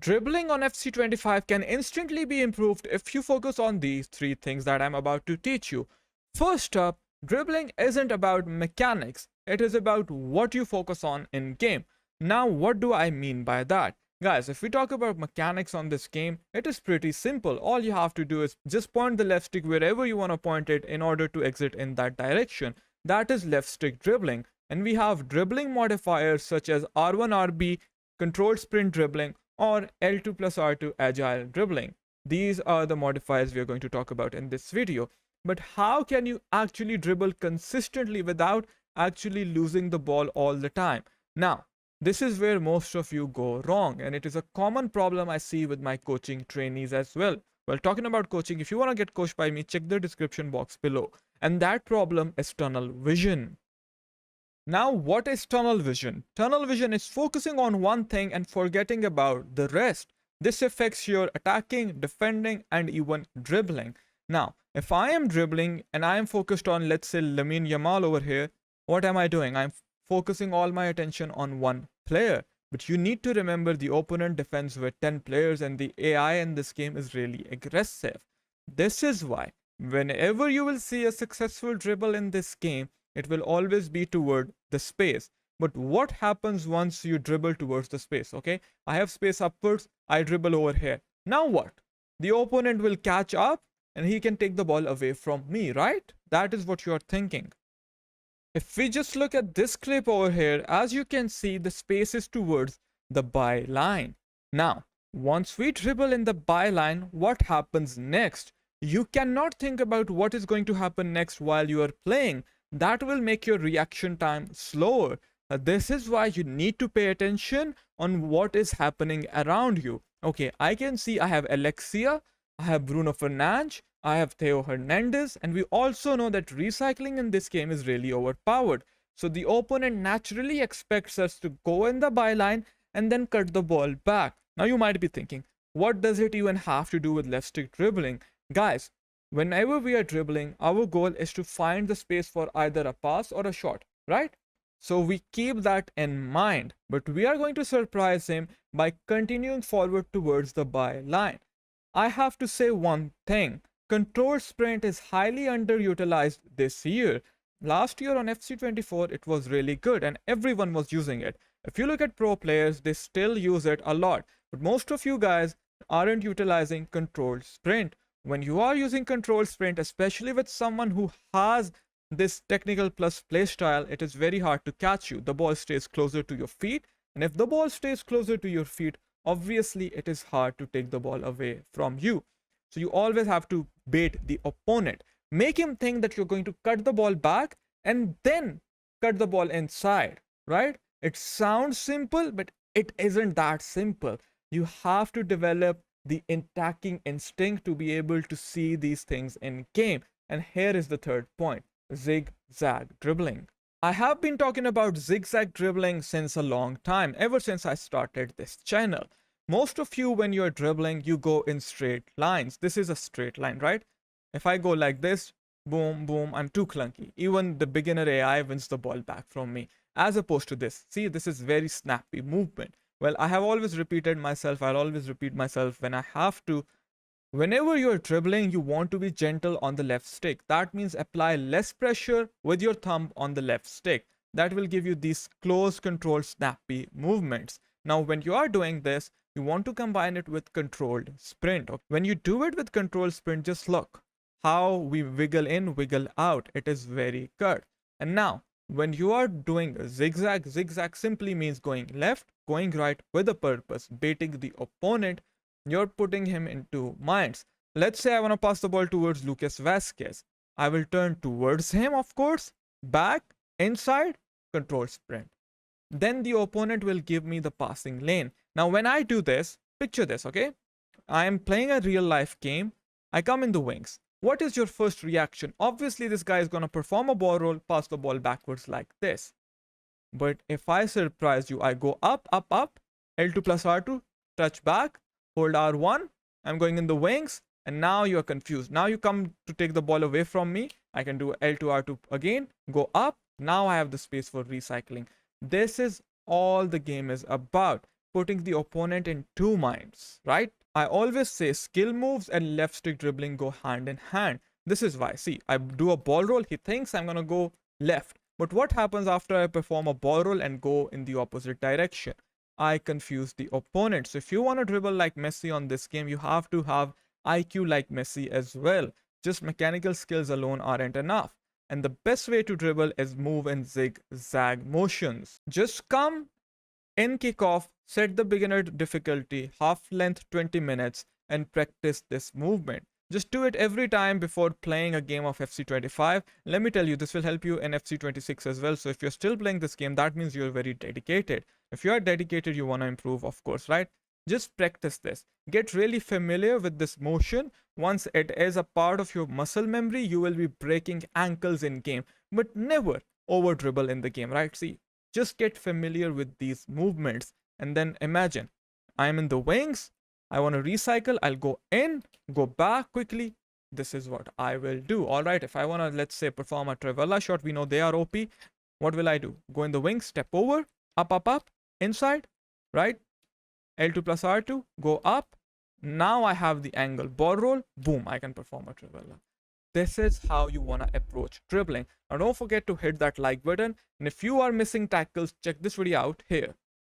Dribbling on FC25 can instantly be improved if you focus on these three things that I'm about to teach you. First up, dribbling isn't about mechanics, it is about what you focus on in game. Now, what do I mean by that? Guys, if we talk about mechanics on this game, it is pretty simple. All you have to do is just point the left stick wherever you want to point it in order to exit in that direction. That is left stick dribbling. And we have dribbling modifiers such as R1 RB, controlled sprint dribbling, or L2 plus R2 agile dribbling. These are the modifiers we are going to talk about in this video. But how can you actually dribble consistently without actually losing the ball all the time? Now, this is where most of you go wrong, and it is a common problem I see with my coaching trainees as well. Well, talking about coaching, if you want to get coached by me, check the description box below. And that problem is tunnel vision. Now, what is tunnel vision? Tunnel vision is focusing on one thing and forgetting about the rest. This affects your attacking, defending, and even dribbling. Now, if I am dribbling and I am focused on, let's say, Lamine Yamal over here, what am I doing? I'm focusing all my attention on one player. But you need to remember the opponent defends with 10 players and the AI in this game is really aggressive. This is why whenever you will see a successful dribble in this game, it will always be toward the space. But what happens once you dribble towards the space? Okay, I have space upwards, I dribble over here. Now what? The opponent will catch up and he can take the ball away from me, right? That is what you are thinking. If we just look at this clip over here, as you can see, the space is towards the byline. Now, once we dribble in the byline, what happens next? You cannot think about what is going to happen next while you are playing. That will make your reaction time slower. This is why you need to pay attention on what is happening around you. Okay, I can see I have Alexia, I have Bruno Fernandes, I have Theo Hernandez, and we also know that recycling in this game is really overpowered. So the opponent naturally expects us to go in the byline and then cut the ball back. Now you might be thinking, what does it even have to do with left stick dribbling? Guys, whenever we are dribbling, our goal is to find the space for either a pass or a shot, right? So we keep that in mind, but we are going to surprise him by continuing forward towards the byline. I have to say one thing. Controlled sprint is highly underutilized this year. Last year on FC24, it was really good and everyone was using it. If you look at pro players, they still use it a lot. But most of you guys aren't utilizing controlled sprint. When you are using controlled sprint, especially with someone who has this technical plus play style, it is very hard to catch you. The ball stays closer to your feet. And if the ball stays closer to your feet, obviously it is hard to take the ball away from you. So you always have to bait the opponent. Make him think that you're going to cut the ball back and then cut the ball inside, right? It sounds simple, but it isn't that simple. You have to develop the attacking instinct to be able to see these things in game. And here is the third point, zigzag dribbling. I have been talking about zigzag dribbling since a long time, ever since I started this channel. Most of you, when you're dribbling, you go in straight lines. This is a straight line, right? If I go like this, boom, boom, I'm too clunky. Even the beginner AI wins the ball back from me. As opposed to this. See, this is very snappy movement. Well, I have always repeated myself. I'll always repeat myself when I have to. Whenever you're dribbling, you want to be gentle on the left stick. That means apply less pressure with your thumb on the left stick. That will give you these close, controlled, snappy movements. Now, when you are doing this, you want to combine it with controlled sprint. When you do it with controlled sprint, just look how we wiggle in, wiggle out. It is very good. And now, when you are doing a zigzag, zigzag simply means going left, going right with a purpose, baiting the opponent. You're putting him into minds. Let's say I want to pass the ball towards Lucas Vasquez. I will turn towards him, of course, back, inside, controlled sprint. Then the opponent will give me the passing lane. Now, when I do this, picture this, okay? I am playing a real life game. I come in the wings. What is your first reaction? Obviously, this guy is going to perform a ball roll, pass the ball backwards like this. But if I surprise you, I go up, up, up, L2 plus R2, touch back, hold R1, I'm going in the wings, and now you are confused. Now you come to take the ball away from me. I can do L2 R2 again, go up. Now I have the space for recycling. This is all the game is about. putting the opponent in two minds, right? I always say skill moves and left stick dribbling go hand in hand. This is why. See, I do a ball roll, he thinks I'm gonna go left. But what happens after I perform a ball roll and go in the opposite direction? I confuse the opponent. So if you want to dribble like Messi on this game, you have to have IQ like Messi as well. Just mechanical skills alone aren't enough. And the best way to dribble is move in zigzag motions. Just come in kickoff, set the beginner difficulty, half length 20 minutes, and practice this movement. Just do it every time before playing a game of FC25. Let me tell you, this will help you in FC26 as well. So if you're still playing this game, that means you're very dedicated. If you are dedicated, you want to improve, of course, right? Just practice this. Get really familiar with this motion. Once it is a part of your muscle memory, you will be breaking ankles in game, but never over dribble in the game, right? See, just get familiar with these movements and then imagine I'm in the wings. I want to recycle. I'll go in, go back quickly. This is what I will do. All right. If I want to, let's say, perform a Trivella shot, we know they are OP. What will I do? Go in the wings, step over, up, inside, right? L2 plus R2, go up. Now I have the angle. Ball roll, boom, I can perform a Trivella. This is how you want to approach dribbling. Now don't forget to hit that like button. And if you are missing tackles, check this video out here.